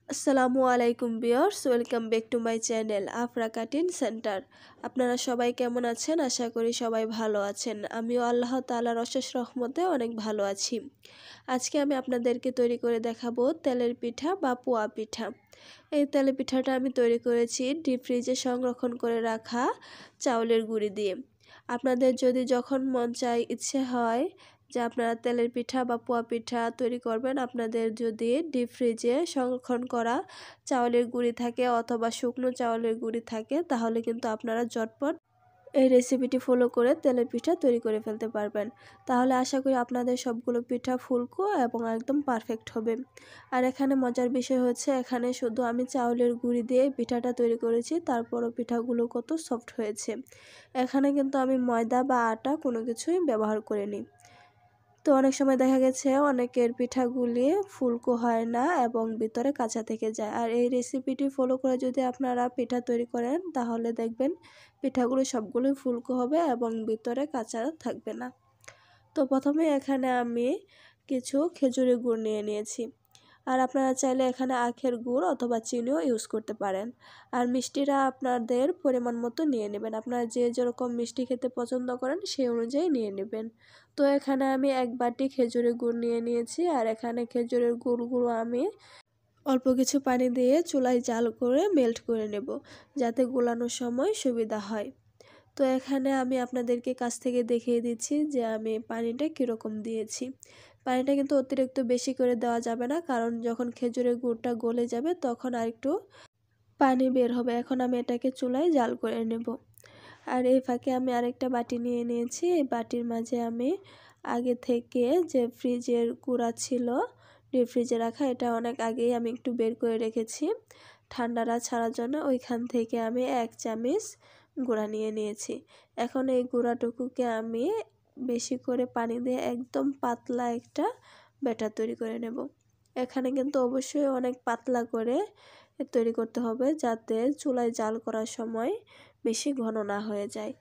আসসালামু আলাইকুম viewers, welcome back to my channel Afra cutting centre. আপনারা সবাই কেমন আছেন? আশা করি সবাই ভালো আছেন। আমিও আল্লাহ তাআলার অশেষ রহমতে অনেক ভালো আছি। আজকে আমি আপনাদেরকে তৈরি করে দেখাবো তেলের পিঠা বা পোয়া পিঠা। এই তেলের পিঠাটা আমি তৈরি করেছি ডিপ ফ্রিজে সংরক্ষণ করে রাখা চাউলের গুঁড়ি দিয়ে। আপনাদের যদি যখন মন চায়, ইচ্ছে হয় যে আপনারা তেলের পিঠা বা পোয়া পিঠা তৈরি করবেন, আপনাদের যদি ডিপ ফ্রিজে সংরক্ষণ করা চাউলের গুঁড়ি থাকে অথবা শুকনো চাউলের গুঁড়ি থাকে, তাহলে কিন্তু আপনারা ঝটপট এই রেসিপিটি ফলো করে তেলের পিঠা তৈরি করে ফেলতে পারবেন। তাহলে আশা করি আপনাদের সবগুলো পিঠা ফুলকো এবং একদম পারফেক্ট হবে। আর এখানে মজার বিষয় হচ্ছে, এখানে শুধু আমি চাউলের গুঁড়ি দিয়ে পিঠাটা তৈরি করেছি, তারপরও পিঠাগুলো কত সফট হয়েছে। এখানে কিন্তু আমি ময়দা বা আটা কোনো কিছুই ব্যবহার করিনি। তো অনেক সময় দেখা গেছে অনেকের পিঠাগুলি ফুলকো হয় না এবং ভিতরে কাঁচা থেকে যায়। আর এই রেসিপিটি ফলো করে যদি আপনারা পিঠা তৈরি করেন, তাহলে দেখবেন পিঠাগুলো সবগুলোই ফুলকো হবে এবং ভিতরে কাঁচা থাকবে না। তো প্রথমে এখানে আমি কিছু খেজুরের গুড় নিয়ে নিয়েছি। আর আপনারা চাইলে এখানে আখের গুড় অথবা চিনিও ইউজ করতে পারেন। আর মিষ্টিটা আপনাদের পরিমাণ মতো নিয়ে নেবেন। আপনারা যে যেরকম মিষ্টি খেতে পছন্দ করেন সেই অনুযায়ী নিয়ে নেবেন। তো এখানে আমি 1 বাটি খেজুরের গুড় নিয়ে নিয়েছি। আর এখানে খেজুরের গুড়গুলো আমি অল্প কিছু পানি দিয়ে চুলায় জাল করে মেল্ট করে নেব, যাতে গোলানোর সময় সুবিধা হয়। তো এখানে আমি আপনাদেরকে কাছ থেকে দেখিয়ে দিচ্ছি যে আমি পানিটা কীরকম দিয়েছি। পানিটা কিন্তু অতিরিক্ত বেশি করে দেওয়া যাবে না, কারণ যখন খেজুরের গুড়টা গলে যাবে তখন আরেকটু পানি বের হবে। এখন আমি এটাকে চুলায় জাল করে নেব। আর এই ফাঁকে আমি আরেকটা বাটি নিয়ে নিয়েছি। এই বাটির মাঝে আমি আগে থেকে যে ফ্রিজের গুঁড়া ছিল ডিপ ফ্রিজে রাখা, এটা অনেক আগেই আমি একটু বের করে রেখেছি ঠান্ডাটা ছাড়ার জন্য। ওইখান থেকে আমি 1 চামচ গুঁড়া নিয়ে নিয়েছি। এখন এই গুঁড়াটুকুকে আমি বেশি করে পানি দিয়ে একদম পাতলা একটা ব্যাটার তৈরি করে নেব। এখানে কিন্তু অবশ্যই অনেক পাতলা করে তৈরি করতে হবে, যাতে চুলায় জাল করার সময় বেশি ঘন না হয়ে যায়।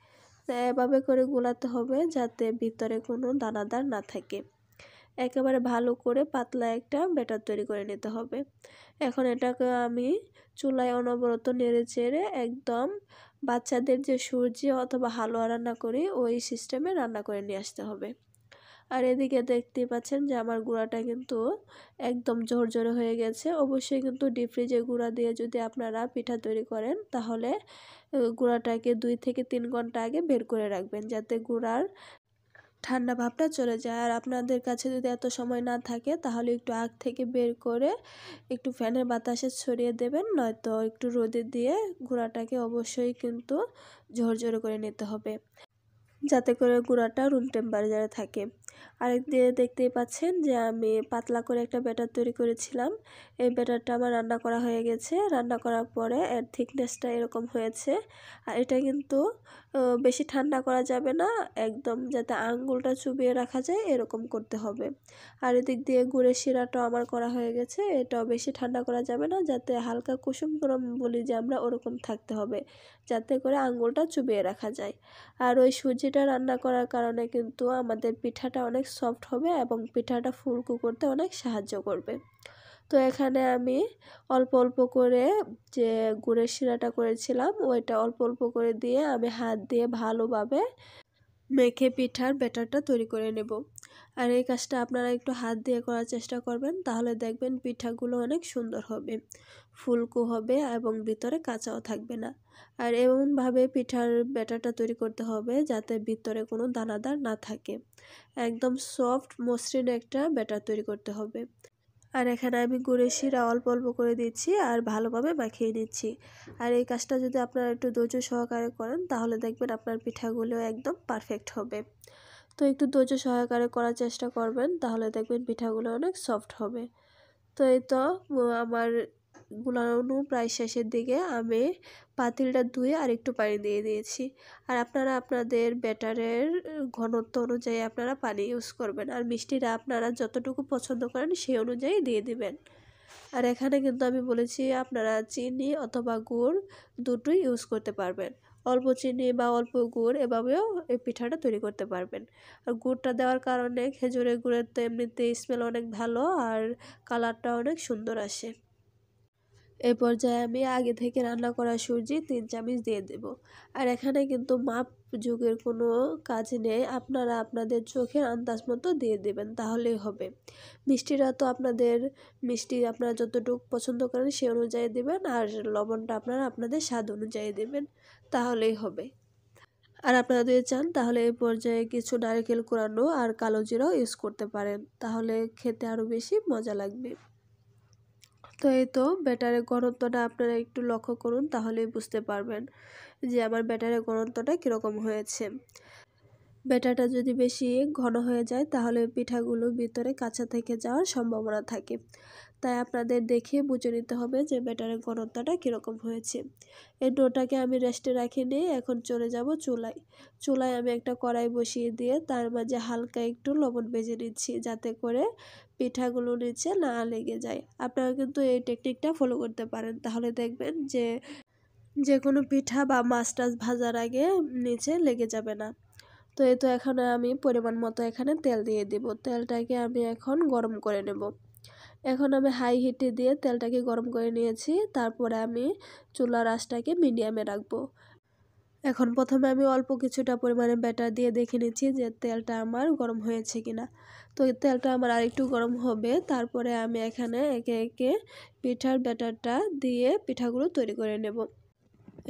তো এভাবে করে গোলাতে হবে যাতে ভিতরে কোনো দানাদার না থাকে। একেবারে ভালো করে পাতলা একটা ব্যাটার তৈরি করে নিতে হবে। এখন এটাকে আমি চুলায় অনবরত নেড়ে চেড়ে একদম বাচ্চাদের যে সুজি অথবা হালুয়া রান্না করি ওই সিস্টেমে রান্না করে নিয়ে আসতে হবে। আর এদিকে দেখতেই পাচ্ছেন যে আমার গুঁড়াটা কিন্তু একদম ঝরঝরে হয়ে গেছে। অবশ্যই কিন্তু ডিপ ফ্রিজে গুঁড়া দিয়ে যদি আপনারা পিঠা তৈরি করেন, তাহলে গুঁড়াটাকে 2 থেকে 3 ঘন্টা আগে বের করে রাখবেন, যাতে গুঁড়ার ঠান্ডা ভাবটা চলে যায়। আর আপনাদের কাছে যদি এত সময় না থাকে, তাহলে একটু আগ থেকে বের করে একটু ফ্যানের বাতাসে ছড়িয়ে দেবেন, নয়তো একটু রোদে দিয়ে গুঁড়াটাকে অবশ্যই কিন্তু ঝরঝরে করে নিতে হবে, যাতে করে গুঁড়াটা রুম টেম্পারেচারে থাকে। আরেকদিকে দেখতেই পাচ্ছেন যে আমি পাতলা করে একটা ব্যাটার তৈরি করেছিলাম। এই ব্যাটারটা আমার রান্না করা হয়ে গেছে। রান্না করার পরে এর থিকনেসটা এরকম হয়েছে। আর এটা কিন্তু বেশি ঠান্ডা করা যাবে না, একদম যাতে আঙ্গুলটা চুবিয়ে রাখা যায় এরকম করতে হবে। আর এদিক দিয়ে গুড়ের শিরাটাও আমার করা হয়ে গেছে। এটাও বেশি ঠান্ডা করা যাবে না, যাতে হালকা কুসুম গরম বলি যে আমরা, ওরকম থাকতে হবে, যাতে করে আঙ্গুলটা চুবিয়ে রাখা যায়। আর ওই সুজিটা রান্না করার কারণে কিন্তু আমাদের পিঠাটা অনেক সফট হবে এবং পিঠাটা ফুলকো করতে অনেক সাহায্য করবে। তো এখানে আমি অল্প অল্প করে যে গুড়ের শিরাটা করেছিলাম ওইটা অল্প অল্প করে দিয়ে আমি হাত দিয়ে ভালোভাবে মেখে পিঠার ব্যাটারটা তৈরি করে নেব। আর এই কাজটা আপনারা একটু হাত দিয়ে করার চেষ্টা করবেন, তাহলে দেখবেন পিঠাগুলো অনেক সুন্দর হবে, ফুলকো হবে এবং ভিতরে কাঁচাও থাকবে না। আর এমনভাবে পিঠার ব্যাটারটা তৈরি করতে হবে যাতে ভিতরে কোনো দানাদার না থাকে। একদম সফট মসৃণ একটা ব্যাটার তৈরি করতে হবে। আর এখানে আমি গুড়ের শিরা অল্প অল্প করে দিচ্ছি আর ভালোভাবে মাখিয়ে নিচ্ছি। আর এই কাজটা যদি আপনারা একটু ধৈর্য সহকারে করেন, তাহলে দেখবেন আপনার পিঠাগুলো একদম পারফেক্ট হবে। তো একটু ধৈর্য সহকারে করার চেষ্টা করবেন, তাহলে দেখবেন পিঠাগুলো অনেক সফট হবে। তো এই তো আমার গুলানো প্রায় শেষের দিকে। আমি পাতিলটা ধুয়ে আর একটু পানি দিয়ে দিয়েছি। আর আপনারা আপনাদের ব্যাটারের ঘনত্ব অনুযায়ী আপনারা পানি ইউজ করবেন। আর মিষ্টিটা আপনারা যতটুকু পছন্দ করেন সেই অনুযায়ী দিয়ে দিবেন। আর এখানে কিন্তু আমি বলেছি আপনারা চিনি অথবা গুড় দুটোই ইউজ করতে পারবেন। অল্প চিনি বা অল্প গুড় এভাবেও এই পিঠাটা তৈরি করতে পারবেন। আর গুড়টা দেওয়ার কারণে খেজুরের গুড়ের তো এমনিতেই স্মেল অনেক ভালো আর কালারটা অনেক সুন্দর আসে। এই পর্যায়ে আমি আগে থেকে রান্না করা সুজি 3 চামচ দিয়ে দেব। আর এখানে কিন্তু মাপ যুগের কোনো কাজ নেই, আপনারা আপনাদের চোখের আন্দাজ মতো দিয়ে দেবেন, তাহলেই হবে। মিষ্টিটা তো মিষ্টি আপনারা যতটুকু পছন্দ করেন সে অনুযায়ী দেবেন, আর লবণটা আপনারা আপনাদের স্বাদ অনুযায়ী দেবেন, তাহলেই হবে। আর আপনারা যদি চান তাহলে এই পর্যায়ে কিছু নারকেল কোরানো আর কালো জিরাও ইউজ করতে পারেন, তাহলে খেতে আরও বেশি মজা লাগবে। তো এই তো ব্যাটারের ঘনত্বটা আপনারা একটু লক্ষ্য করুন, তাহলেই বুঝতে পারবেন যে আমার ব্যাটারের ঘনত্বটা কীরকম হয়েছে। ব্যাটারটা যদি বেশি ঘন হয়ে যায় তাহলে পিঠাগুলো ভিতরে কাঁচা থেকে যাওয়ার সম্ভাবনা থাকে, তাই আপনাদের দেখে বুঝে নিতে হবে যে ব্যাটারের ঘনত্বটা কীরকম হয়েছে। এই ডোটাকে আমি রেস্টে রাখিনি, এখন চলে যাব চুলায়। চুলায় আমি একটা কড়াই বসিয়ে দিয়ে তার মাঝে হালকা একটু লবণ ভেজে নিচ্ছি, যাতে করে পিঠাগুলো নিচে না লেগে যায়। আপনারা কিন্তু এই টেকনিকটা ফলো করতে পারেন, তাহলে দেখবেন যে কোনো পিঠা বা মাছ টাছ ভাজার আগে নিচে লেগে যাবে না। তো এই তো এখন আমি পরিমাণ মতো এখানে তেল দিয়ে দিব। তেলটাকে আমি এখন গরম করে নেব। এখন আমি হাই হিটে দিয়ে তেলটাকে গরম করে নিয়েছি, তারপরে আমি চুলার আঁচটাকে মিডিয়ামে রাখবো। এখন প্রথমে আমি অল্প কিছুটা পরিমাণে ব্যাটার দিয়ে দেখে নিচ্ছি যে তেলটা আমার গরম হয়েছে কিনা। তো তেলটা আমার আরেকটু গরম হবে, তারপরে আমি এখানে একে একে পিঠার ব্যাটারটা দিয়ে পিঠাগুলো তৈরি করে নেব।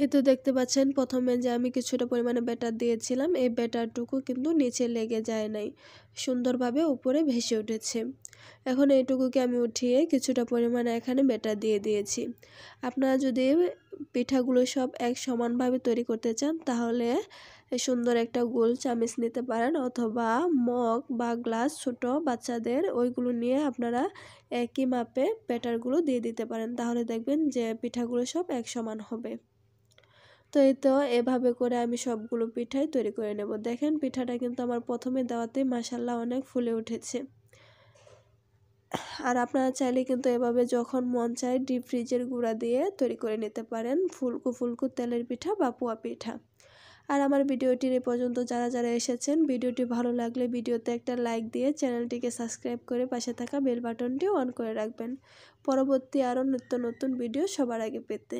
এই তো দেখতে পাচ্ছেন প্রথমে যে আমি কিছুটা পরিমাণে ব্যাটার দিয়েছিলাম, এই ব্যাটারটুকু কিন্তু নিচে লেগে যায় নাই, সুন্দরভাবে উপরে ভেসে উঠেছে। এখন এইটুকুকে আমি উঠিয়ে কিছুটা পরিমাণে এখানে ব্যাটার দিয়ে দিয়েছি। আপনারা যদি পিঠাগুলো সব এক সমানভাবে তৈরি করতে চান তাহলে সুন্দর একটা গোল চামিচ নিতে পারেন, অথবা মগ বা গ্লাস ছোট বাচ্চাদের ওইগুলো নিয়ে আপনারা একই মাপে ব্যাটারগুলো দিয়ে দিতে পারেন, তাহলে দেখবেন যে পিঠাগুলো সব এক সমান হবে। তো এই তো এভাবে করে আমি সবগুলো পিঠাই তৈরি করে নেব। দেখেন পিঠাটা কিন্তু আমার প্রথমে দেওয়াতে মাশাআল্লাহ অনেক ফুলে উঠেছে। আর আপনারা চাইলে কিন্তু এভাবে যখন মন চায় ডিপ ফ্রিজের গুঁড়া দিয়ে তৈরি করে নিতে পারেন ফুলকো ফুলকো তেলের পিঠা বা পোয়া পিঠা। আর আমার ভিডিওটির এ পর্যন্ত যারা যারা এসেছেন, ভিডিওটি ভালো লাগলে ভিডিওতে একটা লাইক দিয়ে চ্যানেলটিকে সাবস্ক্রাইব করে পাশে থাকা বেল বাটনটি অন করে রাখবেন, পরবর্তী আরও নিত্য নতুন ভিডিও সবার আগে পেতে।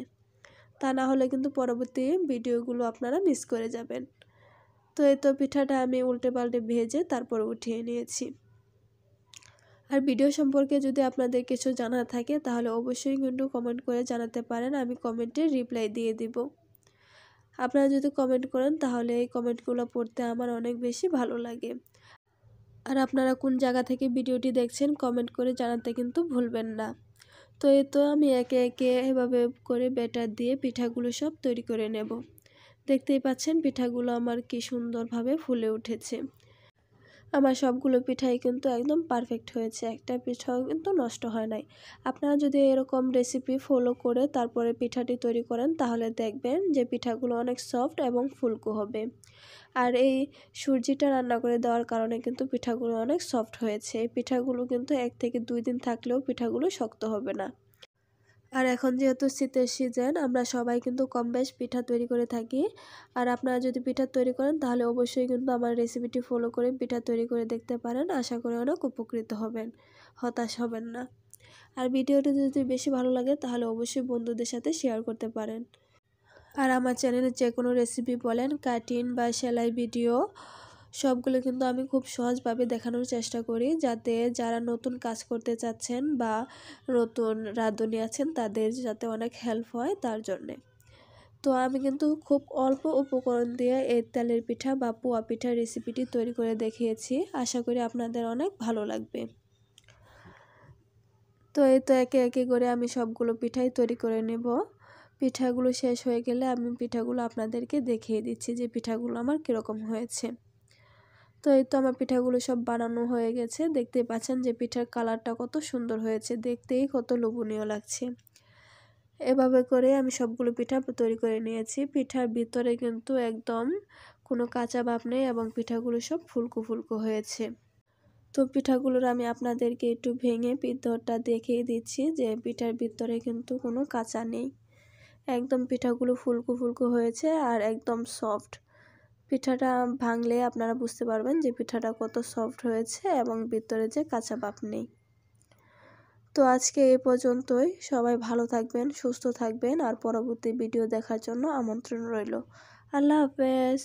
তা না হলে কিন্তু পরবর্তী ভিডিওগুলো আপনারা মিস করে যাবেন। তো এই তো পিঠাটা আমি উল্টে পাল্টে ভেজে তারপর উঠিয়ে নিয়েছি। আর ভিডিও সম্পর্কে যদি আপনাদের কিছু জানার থাকে তাহলে অবশ্যই কিন্তু কমেন্ট করে জানাতে পারেন, আমি কমেন্টে রিপ্লাই দিয়ে দিব। আপনারা যদি কমেন্ট করেন তাহলে এই কমেন্টগুলো পড়তে আমার অনেক বেশি ভালো লাগে। আর আপনারা কোন জায়গা থেকে ভিডিওটি দেখছেন কমেন্ট করে জানাতে কিন্তু ভুলবেন না। তো এই তো আমি একে একে এভাবে করে ব্যাটার দিয়ে পিঠাগুলো সব তৈরি করে নেব। দেখতেই পাচ্ছেন পিঠাগুলো আমার কি সুন্দরভাবে ফুলে উঠেছে। আমার সবগুলো পিঠাই কিন্তু একদম পারফেক্ট হয়েছে, একটা পিঠাও কিন্তু নষ্ট হয় নাই। আপনারা যদি এরকম রেসিপি ফলো করে তারপরে পিঠাটি তৈরি করেন তাহলে দেখবেন যে পিঠাগুলো অনেক সফট এবং ফুলকো হবে। আর এই সুজিটা রান্না করে দেওয়ার কারণে কিন্তু পিঠাগুলো অনেক সফট হয়েছে। এই পিঠাগুলো কিন্তু 1 থেকে 2 দিন থাকলেও পিঠাগুলো শক্ত হবে না। আর এখন যেহেতু শীতের সিজন, আমরা সবাই কিন্তু কম বেশ পিঠা তৈরি করে থাকি। আর আপনারা যদি পিঠা তৈরি করেন তাহলে অবশ্যই কিন্তু আমার রেসিপিটি ফলো করে পিঠা তৈরি করে দেখতে পারেন, আশা করি অনেক উপকৃত হবেন, হতাশ হবেন না। আর ভিডিওটি যদি বেশি ভালো লাগে তাহলে অবশ্যই বন্ধুদের সাথে শেয়ার করতে পারেন। আর আমার চ্যানেলে যে কোনো রেসিপি বলেন, কাটিং বা সেলাই ভিডিও সবগুলো কিন্তু আমি খুব সহজভাবে দেখানোর চেষ্টা করি, যাতে যারা নতুন কাজ করতে চাচ্ছেন বা নতুন রাঁধুনি আছেন তাদের যাতে অনেক হেল্প হয় তার জন্যে। তো আমি কিন্তু খুব অল্প উপকরণ দিয়ে এই তেলের পিঠা বা পোয়া পিঠার রেসিপিটি তৈরি করে দেখিয়েছি, আশা করি আপনাদের অনেক ভালো লাগবে। তো এই তো একে একে করে আমি সবগুলো পিঠাই তৈরি করে নেব। পিঠাগুলো শেষ হয়ে গেলে আমি পিঠাগুলো আপনাদেরকে দেখিয়ে দিচ্ছি যে পিঠাগুলো আমার কীরকম হয়েছে। তো এই তো আমার পিঠাগুলো সব বানানো হয়ে গেছে, দেখতেই পাচ্ছেন যে পিঠার কালারটা কত সুন্দর হয়েছে, দেখতেই কত লোভনীয় লাগছে। এভাবে করে আমি সবগুলো পিঠা তৈরি করে নিয়েছি। পিঠার ভিতরে কিন্তু একদম কোনো কাঁচা ভাব নেই এবং পিঠাগুলো সব ফুলকো ফুলকো হয়েছে। তো পিঠাগুলোর আমি আপনাদেরকে একটু ভেঙে ভিতরটা দেখিয়ে দিচ্ছি যে পিঠার ভিতরে কিন্তু কোনো কাঁচা নেই, একদম পিঠাগুলো ফুলকো ফুলকো হয়েছে আর একদম সফট। পিঠাটা ভাঙলে আপনারা বুঝতে পারবেন যে পিঠাটা কত সফট হয়েছে এবং ভিতরে যে কাঁচা ভাব নেই। তো আজকে এই পর্যন্তই। সবাই ভালো থাকবেন, সুস্থ থাকবেন আর পরবর্তী ভিডিও দেখার জন্য আমন্ত্রণ রইল। আল্লাহ হাফেজ।